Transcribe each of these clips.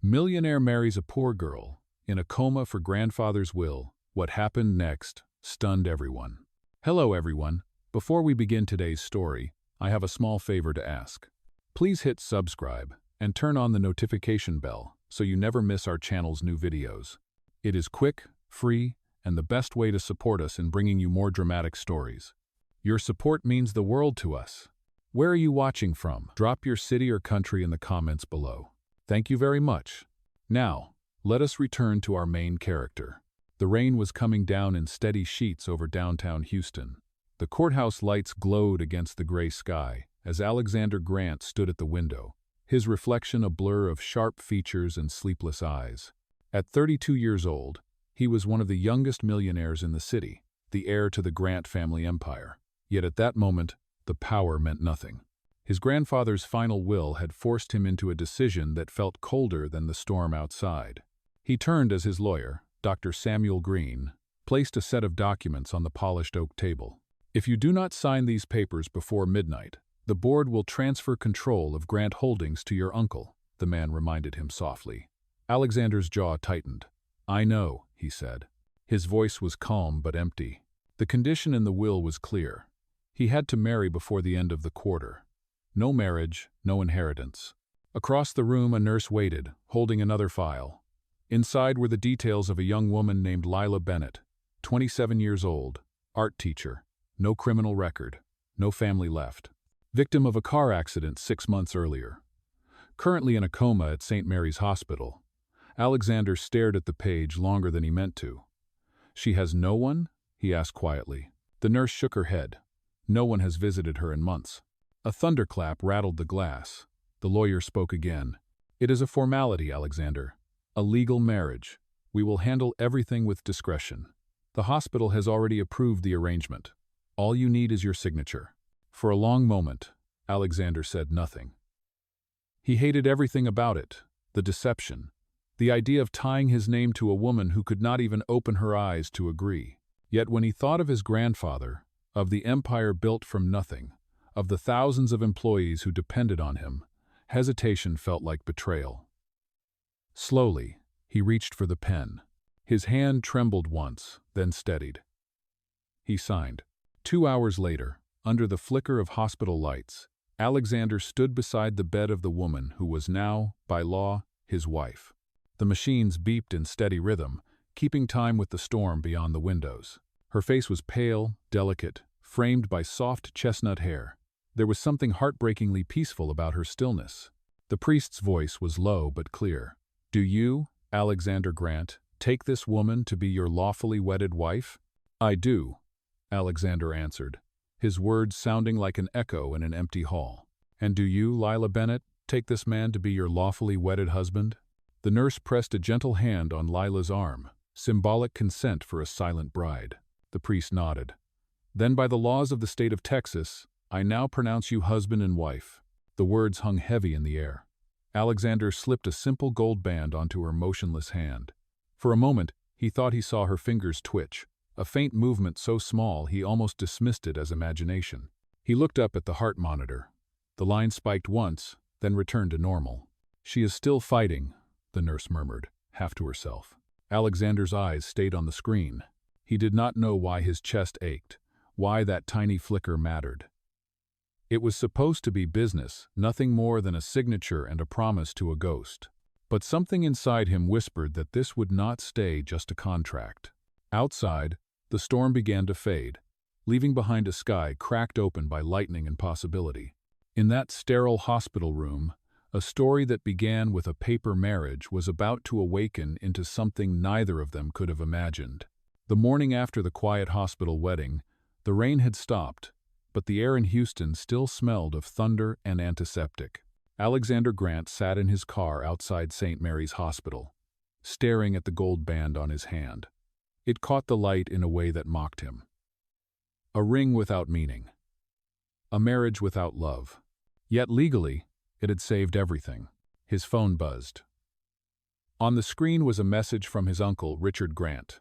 Millionaire marries a poor girl. In a coma for grandfather's will. What happened next stunned everyone. Hello everyone. Before we begin today's story, I have a small favor to ask. Please hit subscribe and turn on the notification bell so you never miss our channel's new videos. It is quick, free, and the best way to support us in bringing you more dramatic stories. Your support means the world to us. Where are you watching from? Drop your city or country in the comments below. Thank you very much. Now, let us return to our main character. The rain was coming down in steady sheets over downtown Houston. The courthouse lights glowed against the gray sky as Alexander Grant stood at the window, his reflection a blur of sharp features and sleepless eyes. At 32 years old, he was one of the youngest millionaires in the city, the heir to the Grant family empire. Yet at that moment, the power meant nothing. His grandfather's final will had forced him into a decision that felt colder than the storm outside. He turned as his lawyer, Dr. Samuel Green, placed a set of documents on the polished oak table. If you do not sign these papers before midnight, the board will transfer control of Grant Holdings to your uncle, the man reminded him softly. Alexander's jaw tightened. I know, he said. His voice was calm but empty. The condition in the will was clear. He had to marry before the end of the quarter. No marriage, no inheritance. Across the room a nurse waited, holding another file. Inside were the details of a young woman named Lila Bennett, 27 years old, art teacher, no criminal record, no family left. Victim of a car accident 6 months earlier. Currently in a coma at St. Mary's Hospital. Alexander stared at the page longer than he meant to. She has no one? He asked quietly. The nurse shook her head. No one has visited her in months. A thunderclap rattled the glass. The lawyer spoke again. It is a formality, Alexander. A legal marriage. We will handle everything with discretion. The hospital has already approved the arrangement. All you need is your signature. For a long moment, Alexander said nothing. He hated everything about it, the deception, the idea of tying his name to a woman who could not even open her eyes to agree. Yet when he thought of his grandfather, of the empire built from nothing, of the thousands of employees who depended on him, hesitation felt like betrayal. Slowly, he reached for the pen. His hand trembled once, then steadied. He signed. 2 hours later, under the flicker of hospital lights, Alexander stood beside the bed of the woman who was now, by law, his wife. The machines beeped in steady rhythm, keeping time with the storm beyond the windows. Her face was pale, delicate, framed by soft chestnut hair. There was something heartbreakingly peaceful about her stillness. The priest's voice was low but clear. Do you, Alexander Grant, take this woman to be your lawfully wedded wife? I do, Alexander answered, his words sounding like an echo in an empty hall. And do you, Lila Bennett, take this man to be your lawfully wedded husband? The nurse pressed a gentle hand on Lila's arm, symbolic consent for a silent bride. The priest nodded. Then by the laws of the state of Texas, I now pronounce you husband and wife. The words hung heavy in the air. Alexander slipped a simple gold band onto her motionless hand. For a moment, he thought he saw her fingers twitch, a faint movement so small he almost dismissed it as imagination. He looked up at the heart monitor. The line spiked once, then returned to normal. She is still fighting, the nurse murmured, half to herself. Alexander's eyes stayed on the screen. He did not know why his chest ached, why that tiny flicker mattered. It was supposed to be business, nothing more than a signature and a promise to a ghost. But something inside him whispered that this would not stay just a contract. Outside, the storm began to fade, leaving behind a sky cracked open by lightning and possibility. In that sterile hospital room, a story that began with a paper marriage was about to awaken into something neither of them could have imagined. The morning after the quiet hospital wedding, the rain had stopped, but the air in Houston still smelled of thunder and antiseptic. Alexander Grant sat in his car outside St. Mary's Hospital, staring at the gold band on his hand. It caught the light in a way that mocked him. A ring without meaning. A marriage without love. Yet legally, it had saved everything. His phone buzzed. On the screen was a message from his uncle, Richard Grant.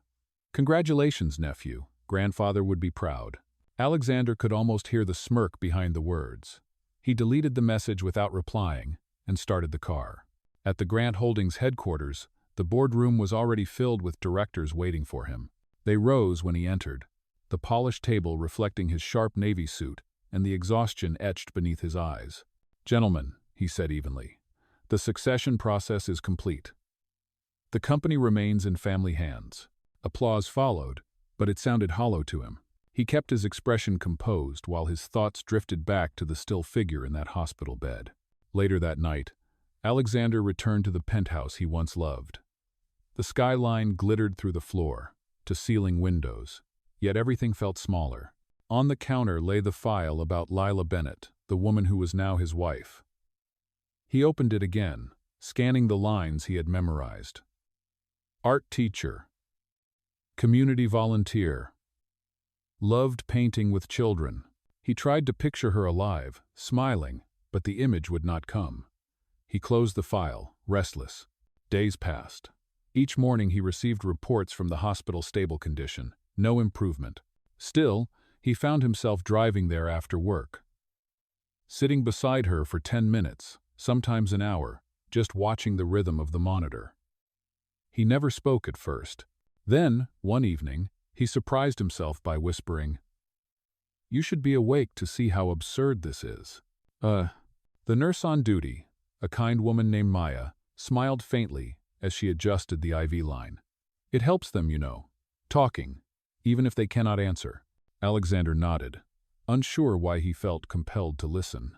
Congratulations, nephew. Grandfather would be proud. Alexander could almost hear the smirk behind the words. He deleted the message without replying and started the car. At the Grant Holdings headquarters, the boardroom was already filled with directors waiting for him. They rose when he entered, the polished table reflecting his sharp navy suit and the exhaustion etched beneath his eyes. "Gentlemen," he said evenly, "the succession process is complete. The company remains in family hands." Applause followed, but it sounded hollow to him. He kept his expression composed while his thoughts drifted back to the still figure in that hospital bed. Later that night, Alexander returned to the penthouse he once loved. The skyline glittered through the floor to ceiling windows, yet everything felt smaller. On the counter lay the file about Lila Bennett, the woman who was now his wife. He opened it again, scanning the lines he had memorized. Art teacher. Community volunteer. Loved painting with children. He tried to picture her alive, smiling, but the image would not come. He closed the file, restless. Days passed. Each morning he received reports from the hospital's stable condition. No improvement. Still, he found himself driving there after work. Sitting beside her for 10 minutes, sometimes an hour, just watching the rhythm of the monitor. He never spoke at first. Then, one evening, he surprised himself by whispering, "You should be awake to see how absurd this is." The nurse on duty, a kind woman named Maya, smiled faintly as she adjusted the IV line. "It helps them, you know, talking, even if they cannot answer." Alexander nodded, unsure why he felt compelled to listen.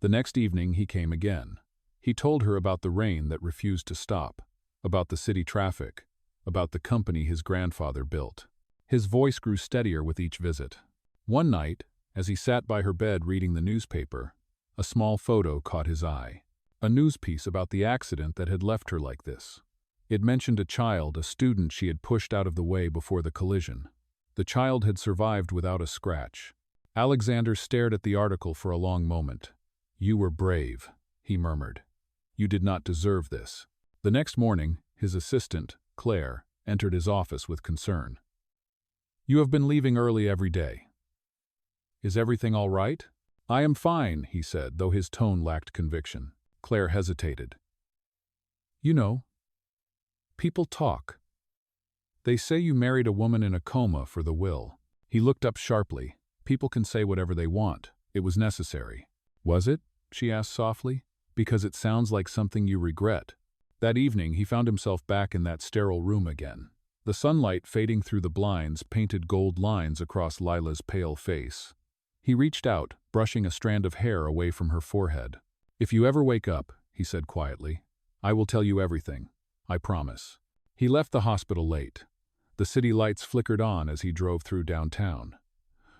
The next evening he came again. He told her about the rain that refused to stop, about the city traffic, about the company his grandfather built. His voice grew steadier with each visit. One night, as he sat by her bed reading the newspaper, a small photo caught his eye. A news piece about the accident that had left her like this. It mentioned a child, a student she had pushed out of the way before the collision. The child had survived without a scratch. Alexander stared at the article for a long moment. "You were brave," he murmured. "You did not deserve this." The next morning, his assistant, Claire, entered his office with concern. "You have been leaving early every day. Is everything all right?" "I am fine," he said, though his tone lacked conviction. Claire hesitated. "You know, people talk. They say you married a woman in a coma for the will." He looked up sharply. "People can say whatever they want. It was necessary." "Was it?" she asked softly. "Because it sounds like something you regret." That evening he found himself back in that sterile room again. The sunlight fading through the blinds painted gold lines across Lila's pale face. He reached out, brushing a strand of hair away from her forehead. "If you ever wake up," he said quietly, "I will tell you everything. I promise." He left the hospital late. The city lights flickered on as he drove through downtown.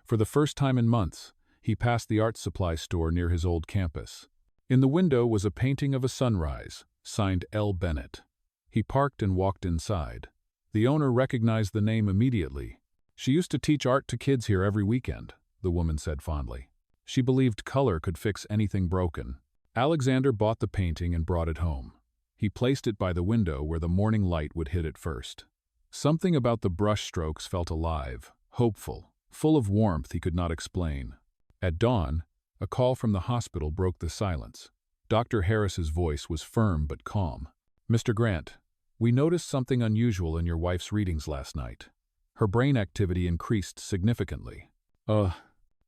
For the first time in months, he passed the art supply store near his old campus. In the window was a painting of a sunrise, signed L. Bennett. He parked and walked inside. The owner recognized the name immediately. "She used to teach art to kids here every weekend," the woman said fondly. "She believed color could fix anything broken." Alexander bought the painting and brought it home. He placed it by the window where the morning light would hit it first. Something about the brushstrokes felt alive, hopeful, full of warmth he could not explain. At dawn, a call from the hospital broke the silence. Dr. Harris's voice was firm but calm. "Mr. Grant, we noticed something unusual in your wife's readings last night. Her brain activity increased significantly."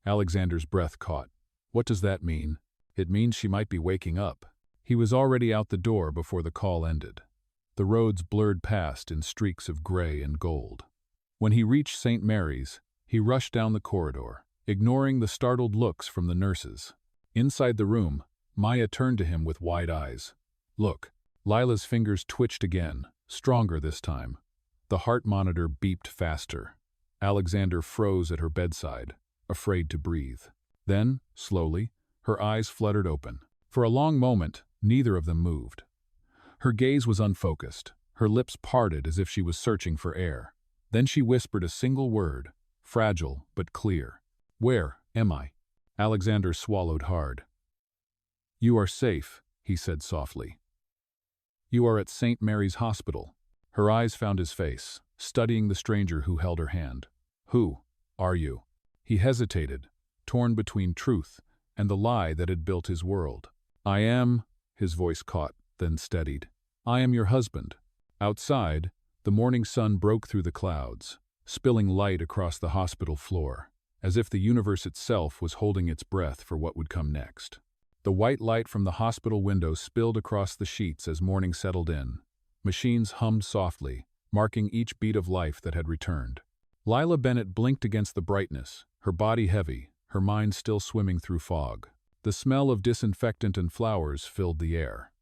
Alexander's breath caught. "What does that mean?" "It means she might be waking up." He was already out the door before the call ended. The roads blurred past in streaks of gray and gold. When he reached St. Marys, he rushed down the corridor, ignoring the startled looks from the nurses. Inside the room, Maya turned to him with wide eyes. "Look." Lila's fingers twitched again, stronger this time. The heart monitor beeped faster. Alexander froze at her bedside, afraid to breathe. Then, slowly, her eyes fluttered open. For a long moment, neither of them moved. Her gaze was unfocused, her lips parted as if she was searching for air. Then she whispered a single word, fragile but clear. "Where am I?" Alexander swallowed hard. "You are safe," he said softly. "You are at St. Mary's Hospital." Her eyes found his face, studying the stranger who held her hand. "Who are you?" He hesitated, torn between truth and the lie that had built his world. "I am," his voice caught, then steadied. "I am your husband." Outside, the morning sun broke through the clouds, spilling light across the hospital floor, as if the universe itself was holding its breath for what would come next. The white light from the hospital window spilled across the sheets as morning settled in. Machines hummed softly, marking each beat of life that had returned. Lila Bennett blinked against the brightness, her body heavy, her mind still swimming through fog. The smell of disinfectant and flowers filled the air.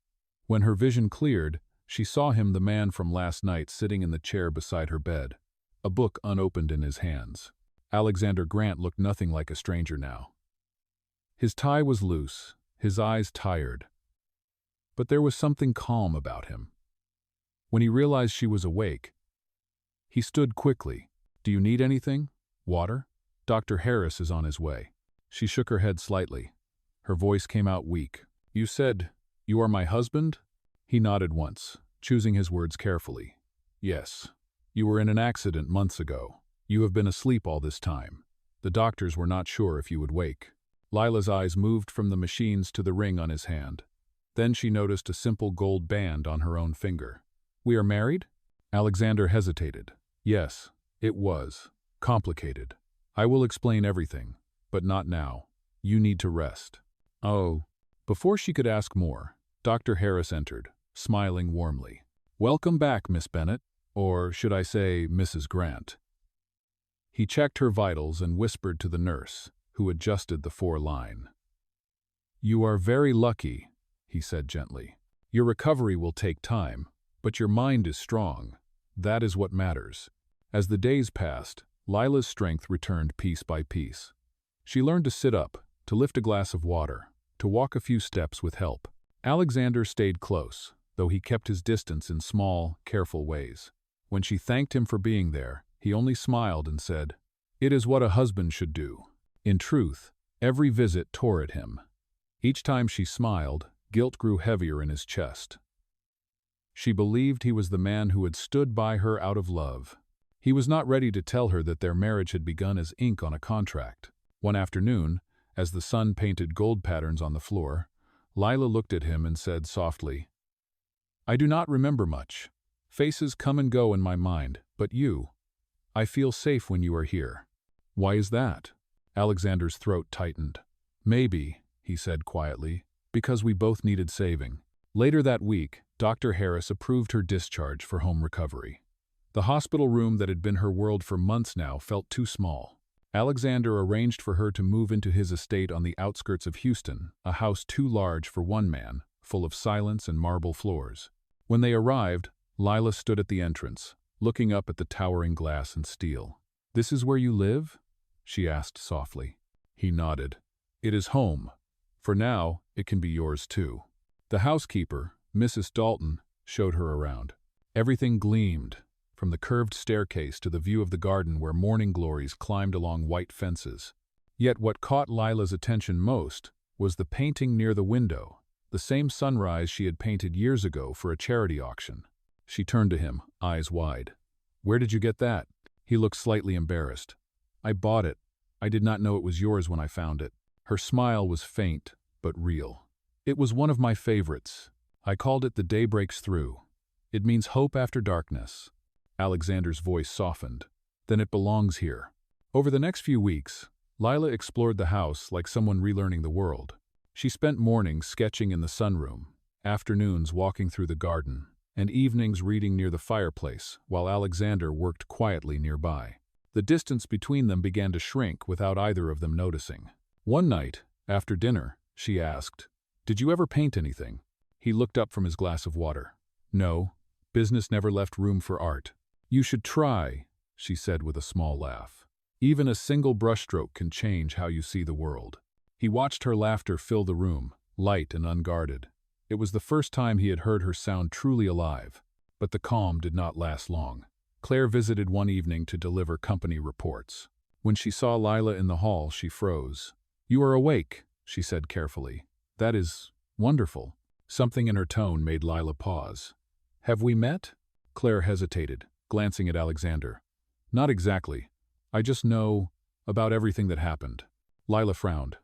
When her vision cleared, she saw him, the man from last night, sitting in the chair beside her bed, a book unopened in his hands. Alexander Grant looked nothing like a stranger now. His tie was loose, his eyes tired, but there was something calm about him. When he realized she was awake, he stood quickly. "Do you need anything? Water? Dr. Harris is on his way." She shook her head slightly. Her voice came out weak. "You said, you are my husband?" He nodded once, choosing his words carefully. "Yes. You were in an accident months ago. You have been asleep all this time. The doctors were not sure if you would wake." Lila's eyes moved from the machines to the ring on his hand. Then she noticed a simple gold band on her own finger. "We are married?" Alexander hesitated. "Yes, it was. Complicated. I will explain everything, but not now. You need to rest." "Oh." Before she could ask more, Dr. Harris entered, smiling warmly. "Welcome back, Miss Bennett, or should I say Mrs. Grant." He checked her vitals and whispered to the nurse, who adjusted the 4-line. "You are very lucky," he said gently. "Your recovery will take time, but your mind is strong. That is what matters." As the days passed, Lila's strength returned piece by piece. She learned to sit up, to lift a glass of water, to walk a few steps with help. Alexander stayed close, though he kept his distance in small, careful ways. When she thanked him for being there, he only smiled and said, "It is what a husband should do." In truth, every visit tore at him. Each time she smiled, guilt grew heavier in his chest. She believed he was the man who had stood by her out of love. He was not ready to tell her that their marriage had begun as ink on a contract. One afternoon, as the sun painted gold patterns on the floor, Lila looked at him and said softly, "I do not remember much. Faces come and go in my mind, but you, I feel safe when you are here." "Why is that?" Alexander's throat tightened. "Maybe," he said quietly, "because we both needed saving." Later that week, Dr. Harris approved her discharge for home recovery. The hospital room that had been her world for months now felt too small. Alexander arranged for her to move into his estate on the outskirts of Houston, a house too large for one man, full of silence and marble floors. When they arrived, Lila stood at the entrance, looking up at the towering glass and steel. "This is where you live?" she asked softly. He nodded. "It is home. For now, it can be yours too." The housekeeper, Mrs. Dalton, showed her around. Everything gleamed, from the curved staircase to the view of the garden where morning glories climbed along white fences. Yet what caught Lila's attention most was the painting near the window, the same sunrise she had painted years ago for a charity auction. She turned to him, eyes wide. "Where did you get that?" He looked slightly embarrassed. "I bought it. I did not know it was yours when I found it." Her smile was faint, but real. "It was one of my favorites. I called it The Day Breaks Through. It means hope after darkness." Alexander's voice softened. "Then it belongs here." Over the next few weeks, Lila explored the house like someone relearning the world. She spent mornings sketching in the sunroom, afternoons walking through the garden, and evenings reading near the fireplace while Alexander worked quietly nearby. The distance between them began to shrink without either of them noticing. One night, after dinner, she asked, "Did you ever paint anything?" He looked up from his glass of water. "No, business never left room for art." "You should try," she said with a small laugh. "Even a single brushstroke can change how you see the world." He watched her laughter fill the room, light and unguarded. It was the first time he had heard her sound truly alive, but the calm did not last long. Claire visited one evening to deliver company reports. When she saw Lila in the hall, she froze. "You are awake," she said carefully. "That is wonderful." Something in her tone made Lila pause. "Have we met?" Claire hesitated, glancing at Alexander. "Not exactly. I just know about everything that happened." Lila frowned.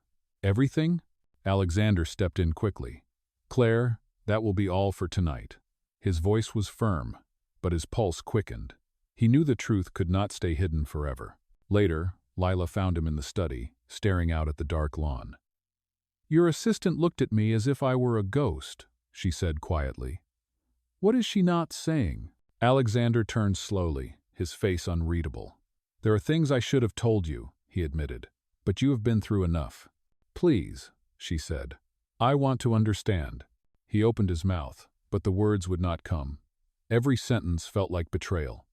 "Everything?" Alexander stepped in quickly. "Claire, That will be all for tonight." His voice was firm, but his pulse quickened. He knew the truth could not stay hidden forever. Later, Lila found him in the study, staring out at the dark lawn. "Your assistant looked at me as if I were a ghost," she said quietly. "What is she not saying?" Alexander turned slowly, his face unreadable. "There are things I should have told you," he admitted, "but you have been through enough." "Please," she said. "I want to understand." He opened his mouth, but the words would not come. Every sentence felt like betrayal.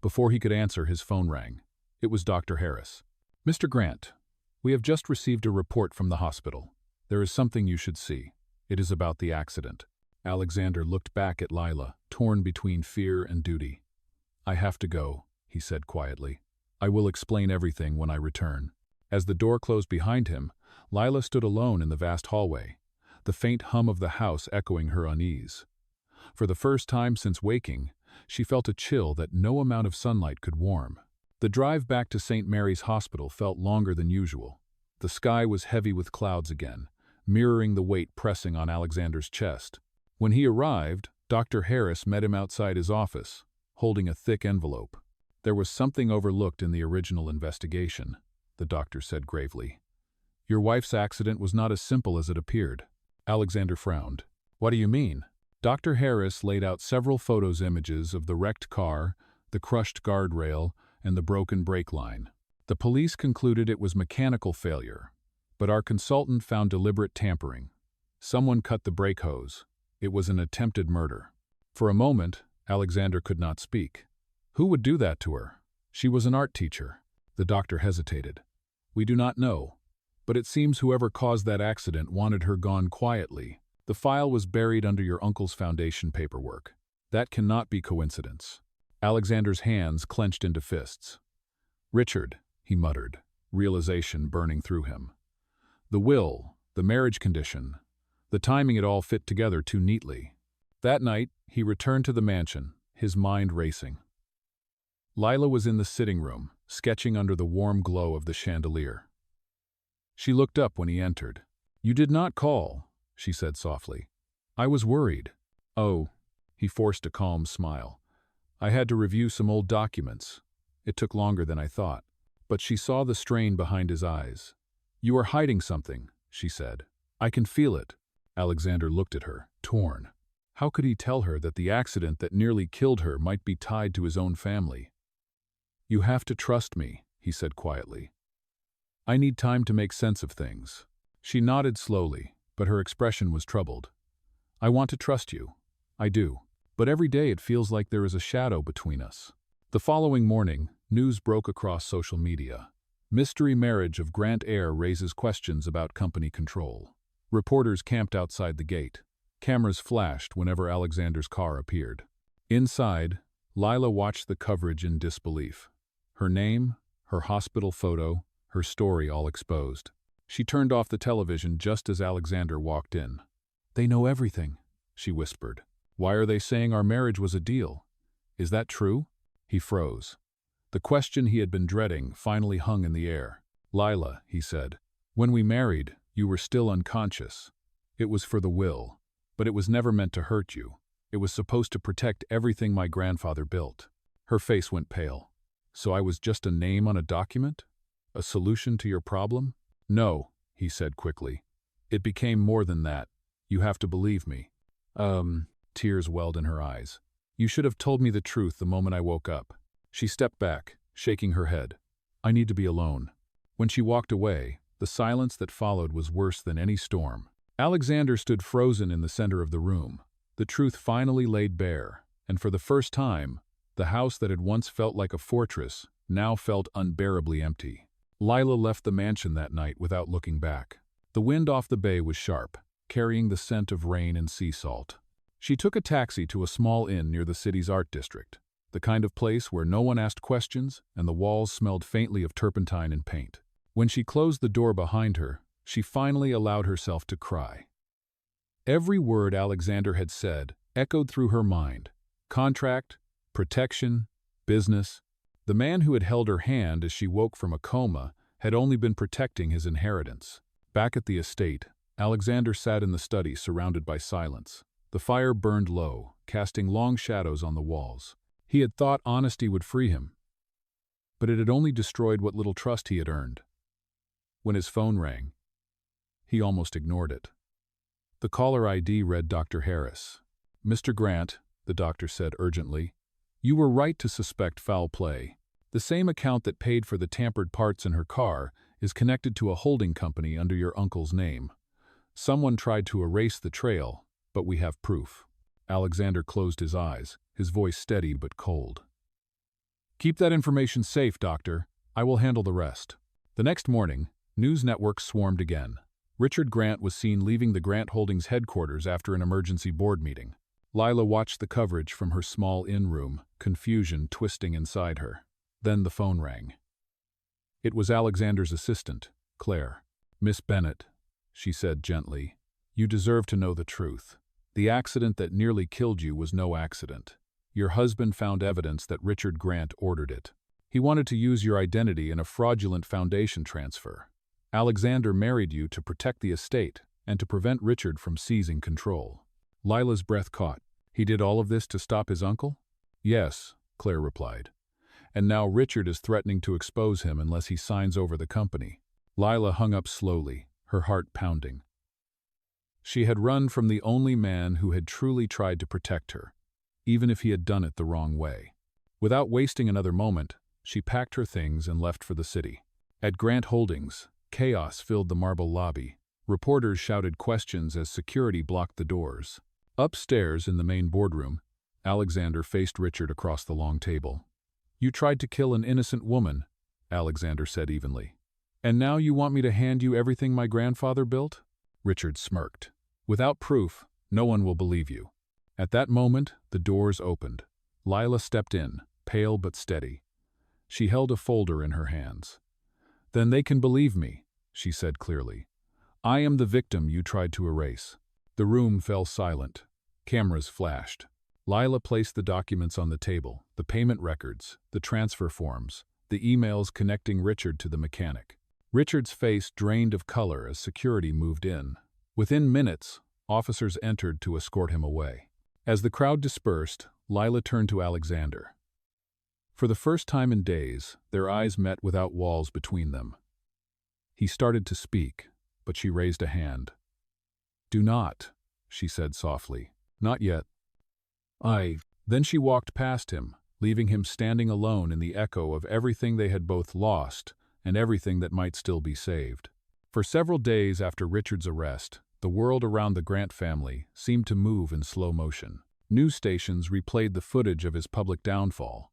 Before he could answer, his phone rang. It was Dr. Harris. "Mr. Grant, we have just received a report from the hospital. There is something you should see. It is about the accident." Alexander looked back at Lila, torn between fear and duty. "I have to go," he said quietly. "I will explain everything when I return." As the door closed behind him, Lila stood alone in the vast hallway, the faint hum of the house echoing her unease. For the first time since waking, she felt a chill that no amount of sunlight could warm. The drive back to St. Mary's Hospital felt longer than usual. The sky was heavy with clouds again, mirroring the weight pressing on Alexander's chest. When he arrived, Dr. Harris met him outside his office, holding a thick envelope. "There was something overlooked in the original investigation," the doctor said gravely. "Your wife's accident was not as simple as it appeared." Alexander frowned. "What do you mean?" Dr. Harris laid out several images of the wrecked car, the crushed guardrail, and the broken brake line. "The police concluded it was mechanical failure, but our consultant found deliberate tampering. Someone cut the brake hose. It was an attempted murder." For a moment, Alexander could not speak. Who would do that to her? She was an art teacher. The doctor hesitated. "We do not know, but it seems whoever caused that accident wanted her gone quietly. The file was buried under your uncle's foundation paperwork. That cannot be coincidence." Alexander's hands clenched into fists. "Richard," he muttered, realization burning through him. The will, the marriage condition, the timing, it all fit together too neatly. That night, he returned to the mansion, his mind racing. Lila was in the sitting room, sketching under the warm glow of the chandelier. She looked up when he entered. "You did not call," she said softly. "I was worried." "Oh," he forced a calm smile. "I had to review some old documents. It took longer than I thought." But she saw the strain behind his eyes. "You are hiding something," she said. "I can feel it." Alexander looked at her, torn. How could he tell her that the accident that nearly killed her might be tied to his own family? "You have to trust me," he said quietly. "I need time to make sense of things." She nodded slowly, but her expression was troubled. "I want to trust you. I do. But every day it feels like there is a shadow between us." The following morning, news broke across social media. Mystery marriage of Grant heir raises questions about company control. Reporters camped outside the gate. Cameras flashed whenever Alexander's car appeared. Inside, Lila watched the coverage in disbelief. Her name, her hospital photo, her story all exposed. She turned off the television just as Alexander walked in. "They know everything," she whispered. "Why are they saying our marriage was a deal? Is that true?" He froze. The question he had been dreading finally hung in the air. "Lila," he said, "when we married, you were still unconscious. It was for the will, but it was never meant to hurt you. It was supposed to protect everything my grandfather built." Her face went pale. "So I was just a name on a document? A solution to your problem?" "No," he said quickly. "It became more than that. You have to believe me." Tears welled in her eyes. "You should have told me the truth the moment I woke up." She stepped back, shaking her head. "I need to be alone." When she walked away, the silence that followed was worse than any storm. Alexander stood frozen in the center of the room. The truth finally laid bare, and for the first time, the house that had once felt like a fortress now felt unbearably empty. Lila left the mansion that night without looking back. The wind off the bay was sharp, carrying the scent of rain and sea salt. She took a taxi to a small inn near the city's art district, the kind of place where no one asked questions and the walls smelled faintly of turpentine and paint. When she closed the door behind her, she finally allowed herself to cry. Every word Alexander had said echoed through her mind. Contract, protection, business. The man who had held her hand as she woke from a coma had only been protecting his inheritance. Back at the estate, Alexander sat in the study surrounded by silence. The fire burned low, casting long shadows on the walls. He had thought honesty would free him, but it had only destroyed what little trust he had earned. When his phone rang, he almost ignored it. The caller ID read Dr. Harris. "Mr. Grant," the doctor said urgently, "you were right to suspect foul play. The same account that paid for the tampered parts in her car is connected to a holding company under your uncle's name. Someone tried to erase the trail, but we have proof." Alexander closed his eyes, his voice steady but cold. "Keep that information safe, doctor. I will handle the rest." The next morning, news networks swarmed again. Richard Grant was seen leaving the Grant Holdings headquarters after an emergency board meeting. Lila watched the coverage from her small inn room, confusion twisting inside her. Then the phone rang. It was Alexander's assistant, Claire. "Miss Bennett," she said gently, "you deserve to know the truth. The accident that nearly killed you was no accident. Your husband found evidence that Richard Grant ordered it. He wanted to use your identity in a fraudulent foundation transfer. Alexander married you to protect the estate and to prevent Richard from seizing control." Lila's breath caught. "He did all of this to stop his uncle?" "Yes," Claire replied. "And now Richard is threatening to expose him unless he signs over the company." Lila hung up slowly, her heart pounding. She had run from the only man who had truly tried to protect her, even if he had done it the wrong way. Without wasting another moment, she packed her things and left for the city. At Grant Holdings, chaos filled the marble lobby. Reporters shouted questions as security blocked the doors. Upstairs in the main boardroom, Alexander faced Richard across the long table. "You tried to kill an innocent woman," Alexander said evenly. "And now you want me to hand you everything my grandfather built?" Richard smirked. "Without proof, no one will believe you." At that moment, the doors opened. Lila stepped in, pale but steady. She held a folder in her hands. "Then they can believe me," she said clearly. "I am the victim you tried to erase." The room fell silent. Cameras flashed. Lila placed the documents on the table, the payment records, the transfer forms, the emails connecting Richard to the mechanic. Richard's face drained of color as security moved in. Within minutes, officers entered to escort him away. As the crowd dispersed, Lila turned to Alexander. For the first time in days, their eyes met without walls between them. He started to speak, but she raised a hand. "Do not," she said softly. "Not yet." Then she walked past him, leaving him standing alone in the echo of everything they had both lost and everything that might still be saved. For several days after Richard's arrest, the world around the Grant family seemed to move in slow motion. News stations replayed the footage of his public downfall.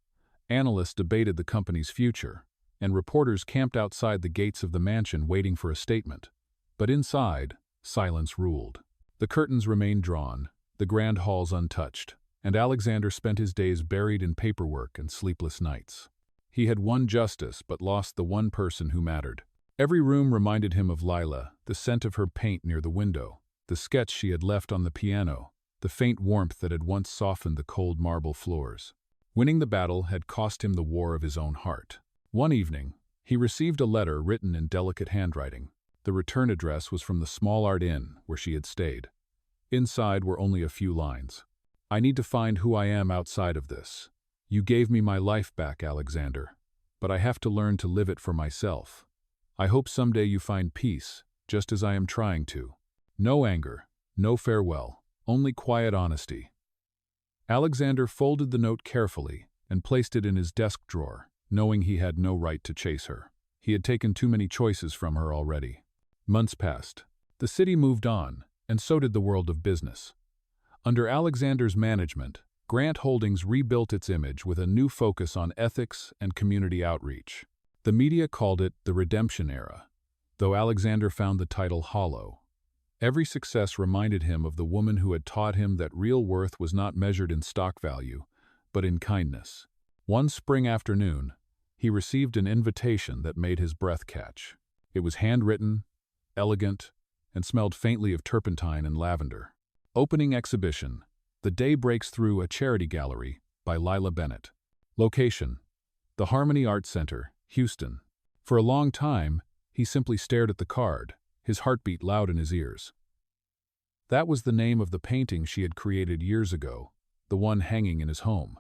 Analysts debated the company's future, and reporters camped outside the gates of the mansion waiting for a statement. But inside, silence ruled. The curtains remained drawn, the grand halls untouched, and Alexander spent his days buried in paperwork and sleepless nights. He had won justice but lost the one person who mattered. Every room reminded him of Lila, the scent of her paint near the window, the sketch she had left on the piano, the faint warmth that had once softened the cold marble floors. Winning the battle had cost him the war of his own heart. One evening, he received a letter written in delicate handwriting. The return address was from the small art inn where she had stayed. Inside were only a few lines. "I need to find who I am outside of this. You gave me my life back, Alexander, but I have to learn to live it for myself. I hope someday you find peace, just as I am trying to. No anger, no farewell, only quiet honesty." Alexander folded the note carefully and placed it in his desk drawer, knowing he had no right to chase her. He had taken too many choices from her already. Months passed. The city moved on, and so did the world of business. Under Alexander's management, Grant Holdings rebuilt its image with a new focus on ethics and community outreach. The media called it the redemption era, though Alexander found the title hollow. Every success reminded him of the woman who had taught him that real worth was not measured in stock value, but in kindness. One spring afternoon, he received an invitation that made his breath catch. It was handwritten, elegant, and smelled faintly of turpentine and lavender. Opening exhibition, The Day Breaks Through a Charity Gallery by Lila Bennett. Location, the Harmony Art Center, Houston. For a long time, he simply stared at the card, his heartbeat loud in his ears. That was the name of the painting she had created years ago, the one hanging in his home.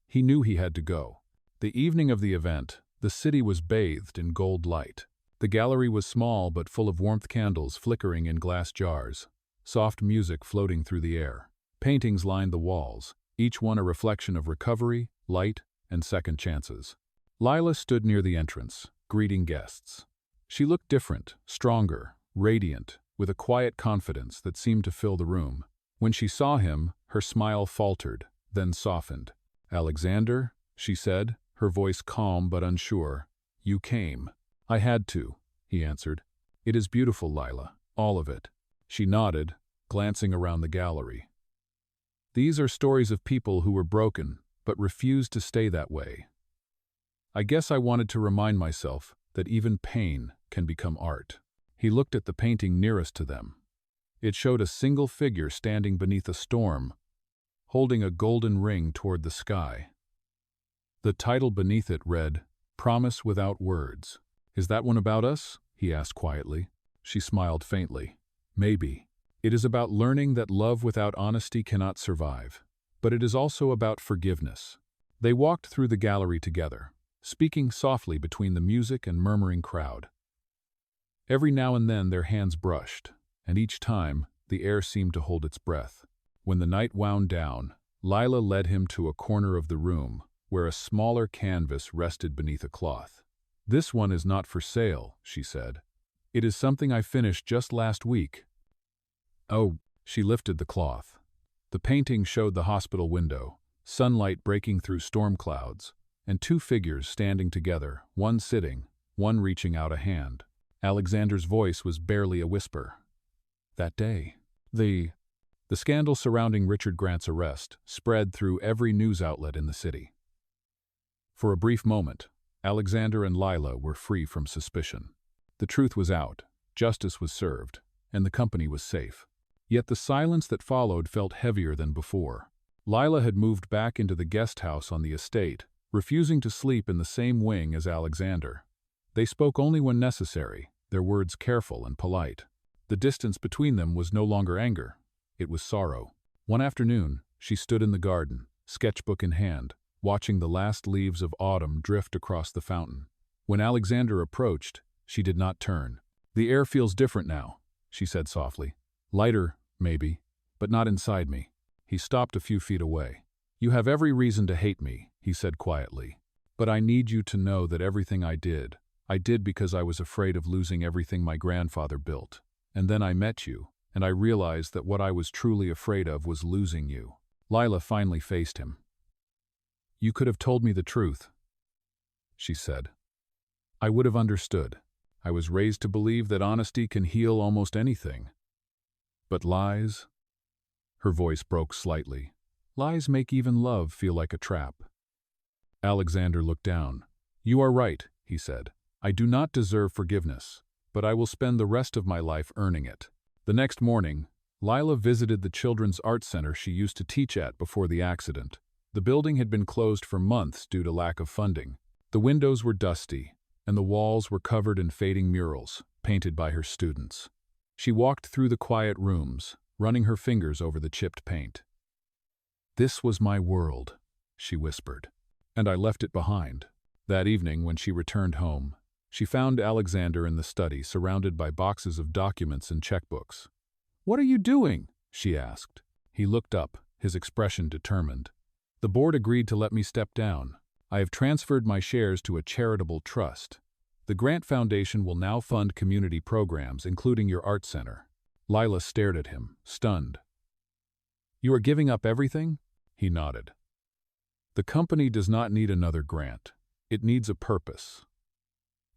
He knew he had to go. The evening of the event, the city was bathed in gold light. The gallery was small but full of warmth, candles flickering in glass jars, soft music floating through the air. Paintings lined the walls, each one a reflection of recovery, light, and second chances. Lila stood near the entrance, greeting guests. She looked different, stronger, radiant, with a quiet confidence that seemed to fill the room. When she saw him, her smile faltered, then softened. "Alexander," she said, her voice calm but unsure. "You came." "I had to," he answered. "It is beautiful, Lila, all of it." She nodded, glancing around the gallery. "These are stories of people who were broken, but refused to stay that way. I guess I wanted to remind myself that even pain can become art." He looked at the painting nearest to them. It showed a single figure standing beneath a storm, holding a golden ring toward the sky. The title beneath it read, "Promise Without Words." "Is that one about us?" he asked quietly. She smiled faintly. "Maybe. It is about learning that love without honesty cannot survive. But it is also about forgiveness." They walked through the gallery together, speaking softly between the music and murmuring crowd. Every now and then their hands brushed, and each time the air seemed to hold its breath. When the night wound down, Lila led him to a corner of the room where a smaller canvas rested beneath a cloth. "This one is not for sale," she said. "It is something I finished just last week." "Oh," she lifted the cloth. The painting showed the hospital window, sunlight breaking through storm clouds, and two figures standing together, one sitting, one reaching out a hand. Alexander's voice was barely a whisper. That day, the scandal surrounding Richard Grant's arrest spread through every news outlet in the city. For a brief moment, Alexander and Lila were free from suspicion. The truth was out, justice was served, and the company was safe. Yet the silence that followed felt heavier than before. Lila had moved back into the guest house on the estate, refusing to sleep in the same wing as Alexander. They spoke only when necessary, their words careful and polite. The distance between them was no longer anger, it was sorrow. One afternoon, she stood in the garden, sketchbook in hand, watching the last leaves of autumn drift across the fountain. When Alexander approached, she did not turn. "The air feels different now," she said softly. "Lighter, maybe, but not inside me." He stopped a few feet away. "You have every reason to hate me," he said quietly. "But I need you to know that everything I did because I was afraid of losing everything my grandfather built. And then I met you, and I realized that what I was truly afraid of was losing you." Lila finally faced him. "You could have told me the truth," she said. "I would have understood. I was raised to believe that honesty can heal almost anything. But lies?" Her voice broke slightly. "Lies make even love feel like a trap." Alexander looked down. "You are right," he said. "I do not deserve forgiveness, but I will spend the rest of my life earning it." The next morning, Lila visited the children's art center she used to teach at before the accident. The building had been closed for months due to lack of funding. The windows were dusty, and the walls were covered in fading murals, painted by her students. She walked through the quiet rooms, running her fingers over the chipped paint. "This was my world," she whispered, "and I left it behind." That evening, when she returned home, she found Alexander in the study, surrounded by boxes of documents and checkbooks. "What are you doing?" she asked. He looked up, his expression determined. "The board agreed to let me step down. I have transferred my shares to a charitable trust. The Grant Foundation will now fund community programs, including your art center." Lila stared at him, stunned. "You are giving up everything?" He nodded. "The company does not need another grant. It needs a purpose.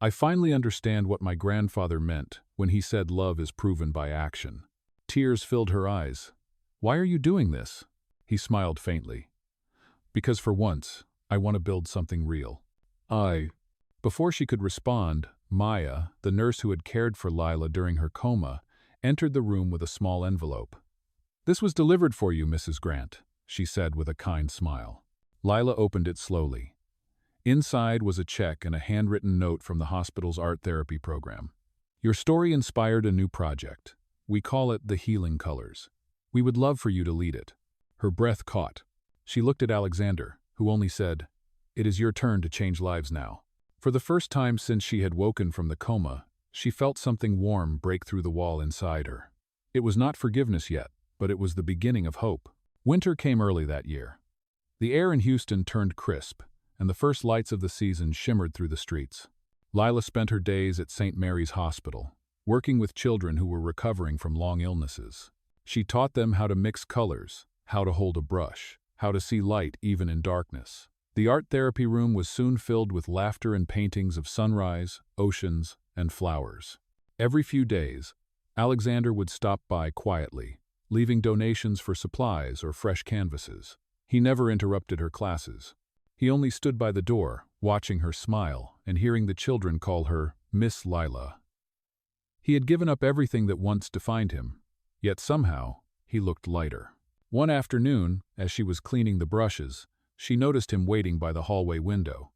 I finally understand what my grandfather meant when he said love is proven by action." Tears filled her eyes. "Why are you doing this?" He smiled faintly. "Because for once, I want to build something real." Before she could respond, Maya, the nurse who had cared for Lila during her coma, entered the room with a small envelope. "This was delivered for you, Mrs. Grant," she said with a kind smile. Lila opened it slowly. Inside was a check and a handwritten note from the hospital's art therapy program. "Your story inspired a new project. We call it the Healing Colors. We would love for you to lead it." Her breath caught. She looked at Alexander, who only said, "It is your turn to change lives now." For the first time since she had woken from the coma, she felt something warm break through the wall inside her. It was not forgiveness yet, but it was the beginning of hope. Winter came early that year. The air in Houston turned crisp, and the first lights of the season shimmered through the streets. Lila spent her days at St. Mary's Hospital, working with children who were recovering from long illnesses. She taught them how to mix colors, how to hold a brush, how to see light even in darkness. The art therapy room was soon filled with laughter and paintings of sunrise, oceans, and flowers. Every few days, Alexander would stop by quietly, leaving donations for supplies or fresh canvases. He never interrupted her classes. He only stood by the door, watching her smile and hearing the children call her Miss Lila. He had given up everything that once defined him, yet somehow he looked lighter. One afternoon, as she was cleaning the brushes, she noticed him waiting by the hallway window.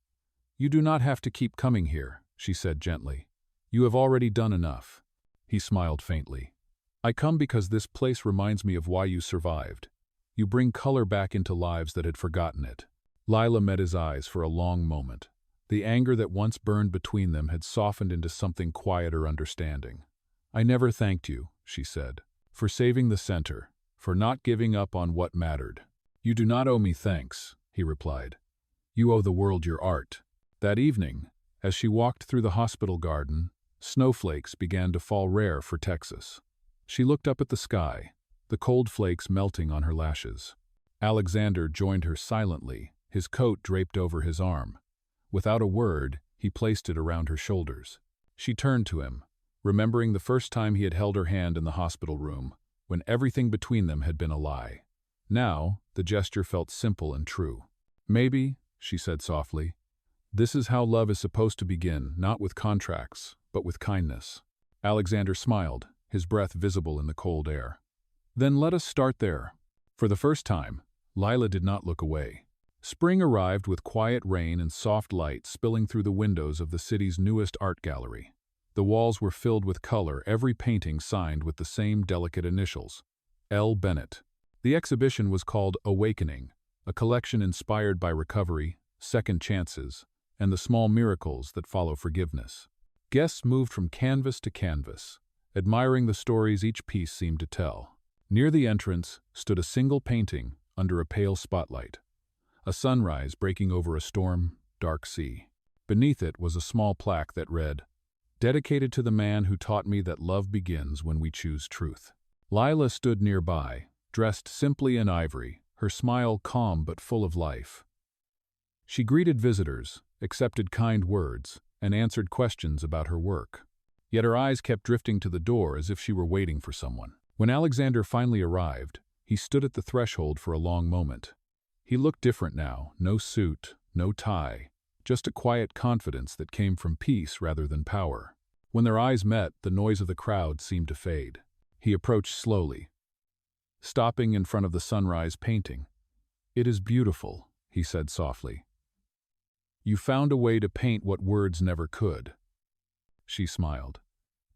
"You do not have to keep coming here," she said gently. "You have already done enough." He smiled faintly. "I come because this place reminds me of why you survived. You bring color back into lives that had forgotten it." Lila met his eyes for a long moment. The anger that once burned between them had softened into something quieter understanding. "I never thanked you," she said, "for saving the center, for not giving up on what mattered." "You do not owe me thanks," he replied. "You owe the world your art." That evening, as she walked through the hospital garden, snowflakes began to fall rare for Texas. She looked up at the sky, the cold flakes melting on her lashes. Alexander joined her silently, his coat draped over his arm. Without a word, he placed it around her shoulders. She turned to him, remembering the first time he had held her hand in the hospital room, when everything between them had been a lie. Now, the gesture felt simple and true. "Maybe," she said softly, "this is how love is supposed to begin, not with contracts, but with kindness." Alexander smiled, his breath visible in the cold air. "Then let us start there." For the first time, Lila did not look away. Spring arrived with quiet rain and soft light spilling through the windows of the city's newest art gallery. The walls were filled with color, every painting signed with the same delicate initials, L. Bennett. The exhibition was called Awakening, a collection inspired by recovery, second chances, and the small miracles that follow forgiveness. Guests moved from canvas to canvas, admiring the stories each piece seemed to tell. Near the entrance stood a single painting under a pale spotlight, a sunrise breaking over a storm, dark sea. Beneath it was a small plaque that read, "Dedicated to the man who taught me that love begins when we choose truth." Lila stood nearby, dressed simply in ivory, her smile calm but full of life. She greeted visitors, accepted kind words, and answered questions about her work. Yet her eyes kept drifting to the door as if she were waiting for someone. When Alexander finally arrived, he stood at the threshold for a long moment. He looked different now, no suit, no tie, just a quiet confidence that came from peace rather than power. When their eyes met, the noise of the crowd seemed to fade. He approached slowly, stopping in front of the sunrise painting. "It is beautiful," he said softly. "You found a way to paint what words never could." She smiled.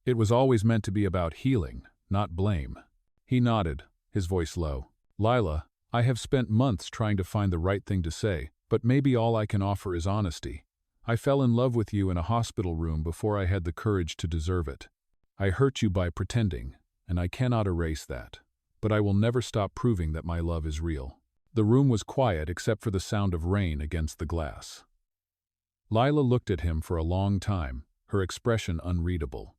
"It was always meant to be about healing, not blame." He nodded, his voice low. "Lila, I have spent months trying to find the right thing to say, but maybe all I can offer is honesty. I fell in love with you in a hospital room before I had the courage to deserve it. I hurt you by pretending, and I cannot erase that. But I will never stop proving that my love is real." The room was quiet except for the sound of rain against the glass. Lila looked at him for a long time, her expression unreadable.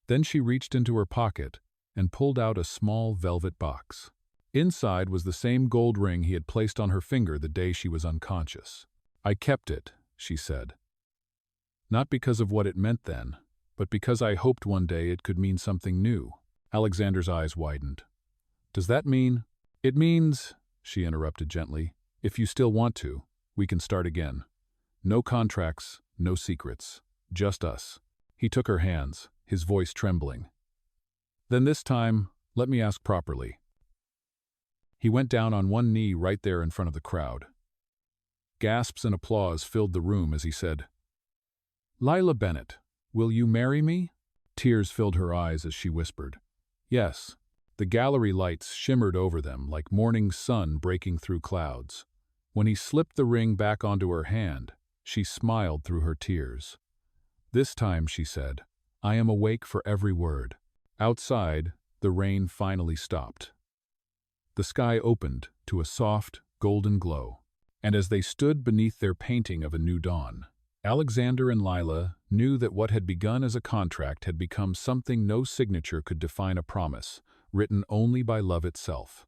Then she reached into her pocket and pulled out a small velvet box. Inside was the same gold ring he had placed on her finger the day she was unconscious. "I kept it," she said. "Not because of what it meant then, but because I hoped one day it could mean something new." Alexander's eyes widened. "Does that mean—" "It means," she interrupted gently, "if you still want to, we can start again. No contracts, no secrets, just us." He took her hands, his voice trembling. "Then this time, let me ask properly." He went down on one knee right there in front of the crowd. Gasps and applause filled the room as he said, "Lila Bennett, will you marry me?" Tears filled her eyes as she whispered, "Yes, The gallery lights shimmered over them like morning sun breaking through clouds. When he slipped the ring back onto her hand, she smiled through her tears. "This time," she said, "I am awake for every word." Outside, the rain finally stopped. The sky opened to a soft, golden glow. And as they stood beneath their painting of a new dawn, Alexander and Lila knew that what had begun as a contract had become something no signature could define, a promise, written only by love itself.